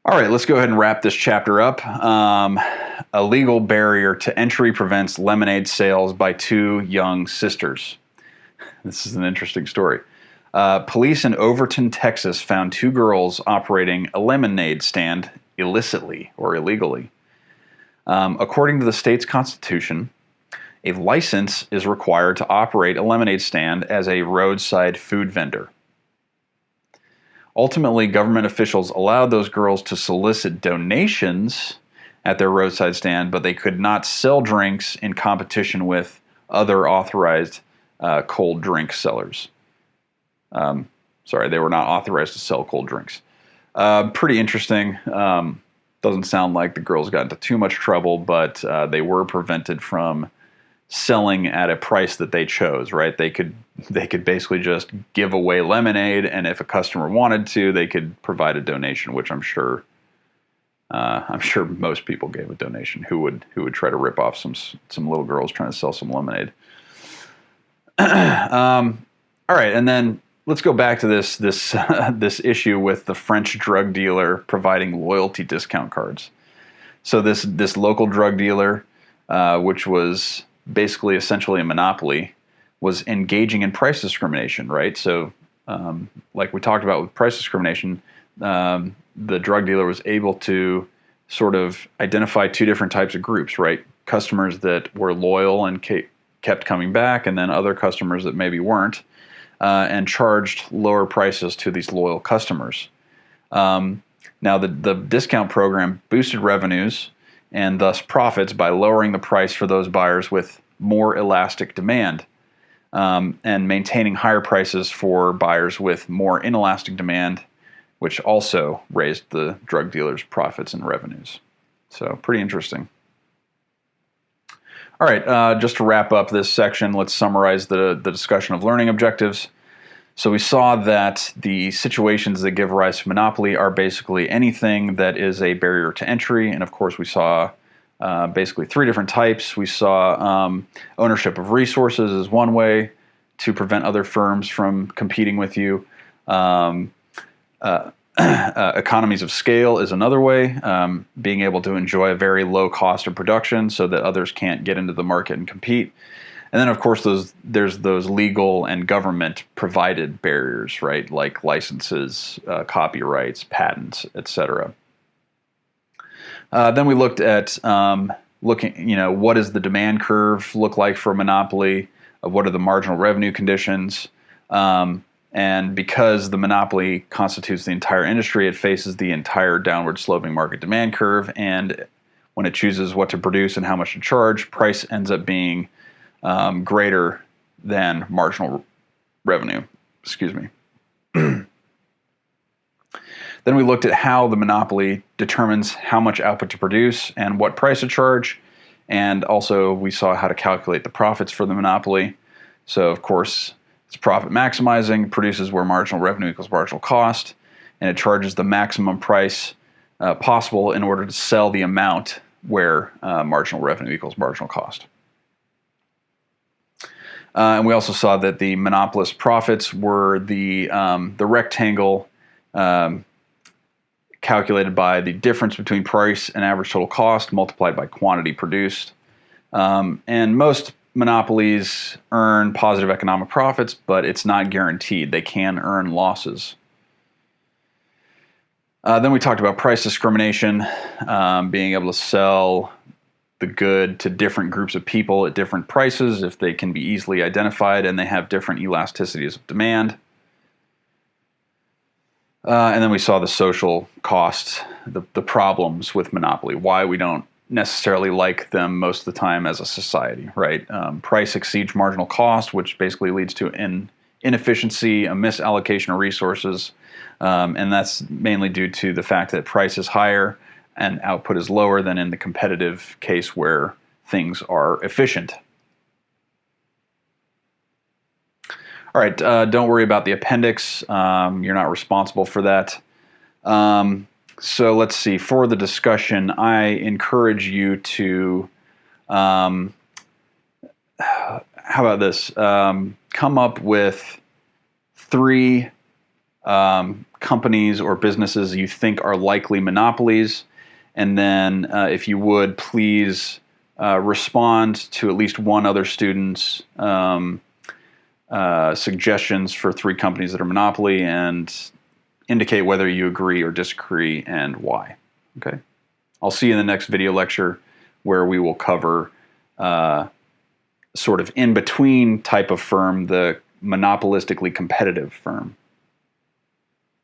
All right, let's go ahead and wrap this chapter up. A legal barrier to entry prevents lemonade sales by two young sisters. This is an interesting story. Police in Overton, Texas found two girls operating a lemonade stand illicitly or illegally. According to the state's constitution, a license is required to operate a lemonade stand as a roadside food vendor. Ultimately, government officials allowed those girls to solicit donations at their roadside stand, but they could not sell drinks in competition with other authorized cold drink sellers. Sorry, they were not authorized to sell cold drinks. Pretty interesting. Doesn't sound like the girls got into too much trouble, but they were prevented from selling at a price that they chose, right? They could basically just give away lemonade, and if a customer wanted to, they could provide a donation, which I'm sure most people gave a donation who would try to rip off some little girls trying to sell some lemonade. All right, and then let's go back to this issue with the French drug dealer providing loyalty discount cards. So this local drug dealer, which was basically essentially a monopoly, was engaging in price discrimination, right? So like we talked about with price discrimination, the drug dealer was able to sort of identify two different types of groups, right? Customers that were loyal and kept coming back, and then other customers that maybe weren't, and charged lower prices to these loyal customers. Now, the discount program boosted revenues and thus profits by lowering the price for those buyers with more elastic demand, and maintaining higher prices for buyers with more inelastic demand, which also raised the drug dealers' profits and revenues. So pretty interesting. All right, just to wrap up this section, let's summarize the discussion of learning objectives. So we saw that the situations that give rise to monopoly are basically anything that is a barrier to entry. And of course, we saw basically three different types. We saw ownership of resources as one way to prevent other firms from competing with you. Economies of scale is another way, being able to enjoy a very low cost of production so that others can't get into the market and compete. And then, of course, there's those legal and government-provided barriers, right, like licenses, copyrights, patents, etc. Then we looked at what does the demand curve look like for a monopoly? What are the marginal revenue conditions? And because the monopoly constitutes the entire industry, it faces the entire downward sloping market demand curve. And when it chooses what to produce and how much to charge, price ends up being greater than marginal revenue. Excuse me. Then we looked at how the monopoly determines how much output to produce and what price to charge. And also we saw how to calculate the profits for the monopoly. So of course, it's profit maximizing, produces where marginal revenue equals marginal cost, and it charges the maximum price possible in order to sell the amount where marginal revenue equals marginal cost. And we also saw that the monopolist profits were the rectangle calculated by the difference between price and average total cost multiplied by quantity produced. And most monopolies earn positive economic profits, but it's not guaranteed. They can earn losses. Then we talked about price discrimination, being able to sell the good to different groups of people at different prices if they can be easily identified and they have different elasticities of demand. And then we saw the social costs, the problems with monopoly, why we don't necessarily like them most of the time as a society, right? Price exceeds marginal cost, which basically leads to inefficiency, a misallocation of resources, and that's mainly due to the fact that price is higher and output is lower than in the competitive case where things are efficient. All right, don't worry about the appendix. You're not responsible for that. So let's see. For the discussion, I encourage you to, how about this? Come up with 3 companies or businesses you think are likely monopolies. And then, if you would, please respond to at least one other student's suggestions for 3 companies that are monopoly, and indicate whether you agree or disagree and why. Okay. I'll see you in the next video lecture, where we will cover sort of in between type of firm, the monopolistically competitive firm.